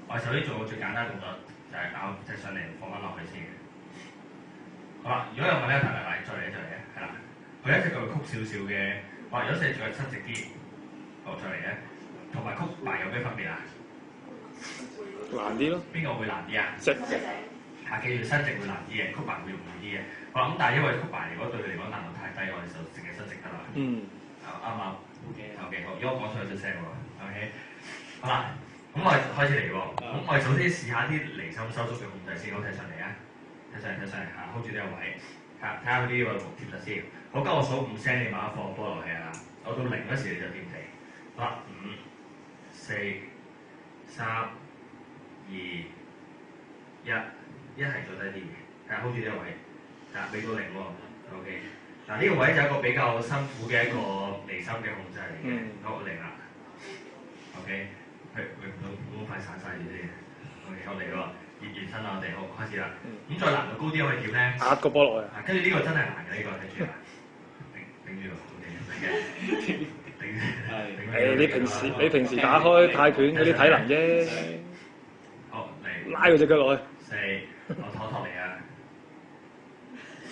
我首先做個最簡單動作，就係咬隻上嚟放翻落去先嘅。好啦，如果有問咧，再嚟，係啦。佢一隻腳曲少少嘅，哇！如果隻腳伸直啲，好再嚟嘅，同埋曲埋有咩分別啊？難啲咯。邊個會難啲啊？直記住伸直會難啲嘅，曲埋會容易啲嘅。好啦，咁但係因為曲埋如果對佢嚟講難度太低，我哋就淨係伸直得啦。嗯。啱唔啱 ？OK，好。如果我講錯咗聲喎 ，OK。好啦，咁我哋開始嚟喎。咁我哋首先試下啲離心收縮嘅控制先，好睇上嚟啊！睇上嚟嚇 ，hold 住呢個位，睇下佢啲位貼實先。好，跟我數5聲，你慢慢放個波落去啊！我到0嗰時你就掂地。好啦，5、4、3、2、1，一係做低啲嘅，睇下 hold 住呢個位，未到0喎 ，OK。嗱呢個位就係一個比較辛苦嘅一個離心嘅控制嚟嘅，好嚟啦 ，OK。唔好快散晒住先 ，OK， 我嚟咯，熱身啦，我哋好開始啦。咁再難度高啲可以點咧？壓個波落去。跟住呢個真係難嘅呢個，睇住啊，頂住喎，頂住。你平時打開泰拳嗰啲體能啫。好嚟，拉佢隻腳落去。4，我拖嚟啊。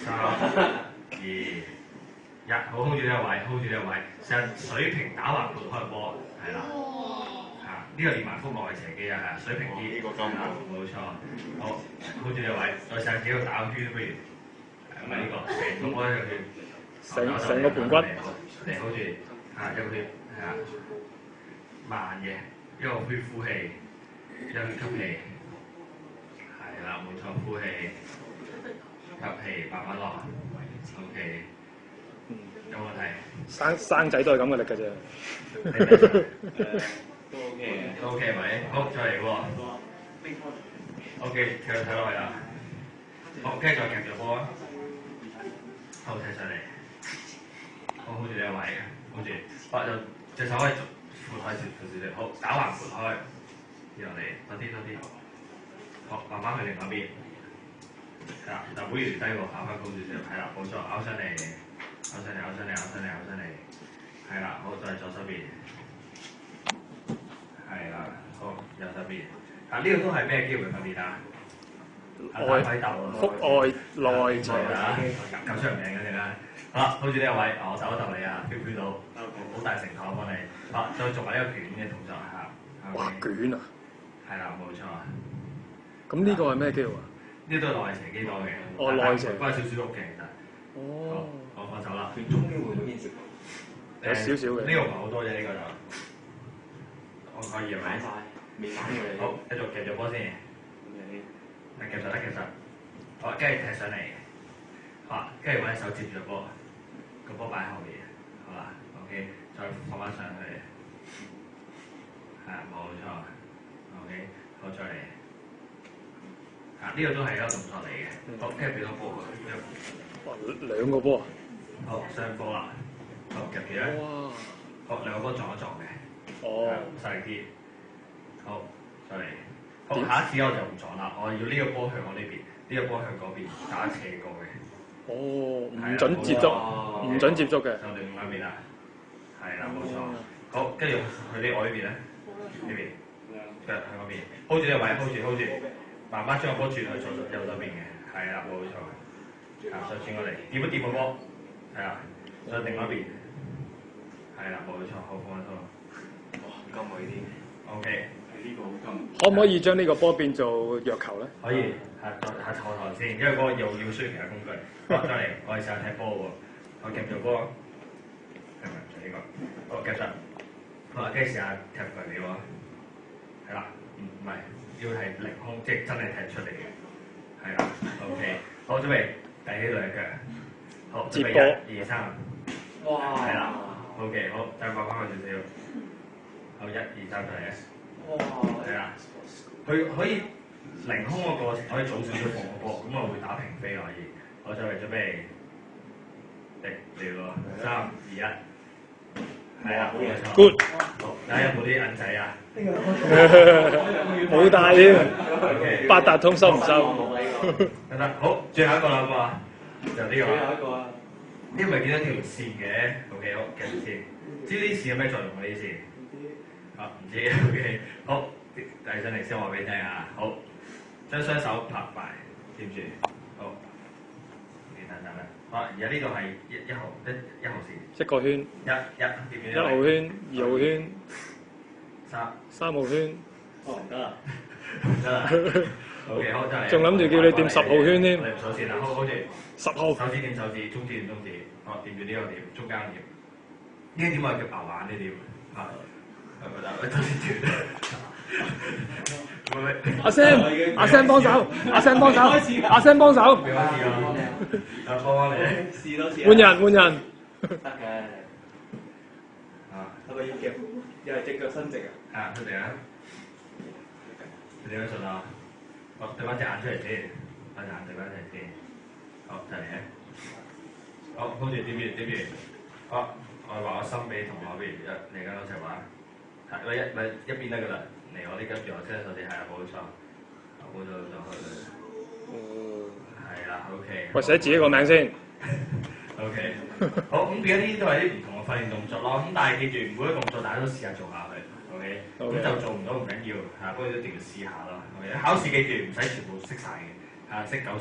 3、2、1，好 hold 住呢個位 ，hold 住呢個位，成日水平打橫撥開個波，係啦。呢個連埋腹內斜肌啊，係水平啲。呢個金啊，冇錯。好 hold 住呢個位，再試下幾個打個圈，不如係咪呢個？成個波一個圈，成個盤骨。嚟 hold 住，一個圈，係啊，慢嘅，一個圈呼氣，一個圈吸氣，係啦，冇錯，呼氣，吸氣，慢慢落 ，OK。有冇睇？生仔都係咁嘅力㗎啫。都 OK 嘅，都 OK 係咪？好，再嚟喎。OK， 繼續睇落去啦。好，跟住再夾住波啊。好，睇上嚟。好 hold 住呢個位，hold 住。好，就隻手可以闊開少少。好，打橫闊開。跌落嚟，多啲。好，慢慢去另外一邊。係啦，就唔好越低喎，跑翻高少少。係啦，冇錯，咬上嚟。係啦，好，再左手邊。係啦，好，右手邊。呢個都係咩肌肉嘅訓練啊？腹外內斜啊，咁出名嘅你啦。好啦，hold住呢個位，我抖一抖你啊 feel 到，好大承托幫你。好，再做埋呢個捲嘅動作嚇。哇，捲啊！係啦，冇錯。咁呢個係咩肌肉啊？呢都係內斜肌多嘅。內斜。關少少喐嘅其實。哦。好，放手啦。佢中間會唔會變色？有少少嘅。呢個唔係好多啫，呢個就。我可以係咪？未反嘅。好，繼續夾住波先。夾實。好，跟住踢上嚟。好，跟住揾隻手接住個波，個波擺喺後面。好啦 ，OK， 再放翻上去。係啊，冇錯。OK， 好，再嚟。呢個都係一個動作嚟嘅。好，跟住俾個波佢。哇，2個波啊！好，雙波啦。好，夾住咧。哇！好，2個波撞一撞嘅。哦。細力啲。好，再嚟。好，下一次我就唔撞啦，我要呢個波向我呢邊，呢個波向嗰邊打斜過嘅。哦，唔準接觸，唔準接觸嘅。就另外一邊啦。係啦，冇錯。好，跟住去呢我呢邊咧，呢邊，腳向嗰邊 ，hold 住呢個位 ，hold 住，慢慢將個波轉去右手邊嘅。係啦，冇錯。再轉過嚟，掂一掂個波，係啦，再另外一邊。係啦，冇錯，好放鬆。哇，金位啲。OK。呢個好金。可唔可以將呢個波變做藥球咧？可以，係坐台先，因為嗰個又要需要其他工具。好，再嚟，我哋試下踢波喎。我夾住波，係咪就呢個？好，夾實。好啦，跟住試下踢佢哋喎。係啦，唔係，要係凌空，即係真係踢出嚟嘅。係啦 ，OK。好，準備第起兩腳。好，準備1、2、3。哇！係啦 ，OK， 好，再放翻去少少。好，1、2、3，再嚟。哇！係啦，佢可以凌空個過程可以早少少放個波，咁我會打平飛可以。我再嚟準備，嚟喎，3、2、1，係啦，冇錯。Good。好，睇下有冇啲銀仔啊？冇帶添。OK。八達通收唔收？得，好，最後一個啦，好啊，就呢個。最後一個啊。呢個咪見到條線嘅 ，OK， 好，繼續先。知呢啲線有咩作用啊？呢啲線？唔知 ，OK， 好，遞上嚟先話俾你聽啊！好，將雙手拍埋，掂住。好，你等等啦。好，而家呢度係一號線。一個圈，掂住。一號圈、2號圈、三3號圈。哦，得啦，得啦。OK， 好，真係。仲諗住叫你掂10號圈添。我哋唔數先啦，好住。 10號。手指掂手指，中指掂中指。好，掂住呢個點，中間點。呢個點我係叫牛眼呢點。嚇，係咪得？我頭先斷。阿 Sam 幫手，阿 Sam 幫手，阿 Sam 幫手。未開始㗎。啊，幫你。試多次。換人。得嘅。啊，係咪要夾？又係隻腳伸直啊？啊，出嚟啊！你點樣順啊？我對翻隻眼出嚟先，把隻眼對翻一齊先。好，就嚟啊！好，跟住點住。好，我話我心俾同學，不如嚟緊一齊玩。係，咪一邊得㗎啦。嚟我呢跟住我伸手指係啊，冇錯。冇錯就去啦。係啦 ，OK。喂，寫自己個名先。OK。好，咁變咗呢啲都係啲唔同嘅訓練動作咯。咁但係記住，每一個動作大家都試下做下佢。OK。咁就做唔到唔緊要，不過一定要試下咯。OK。考試記住唔使全部識晒嘅，識9。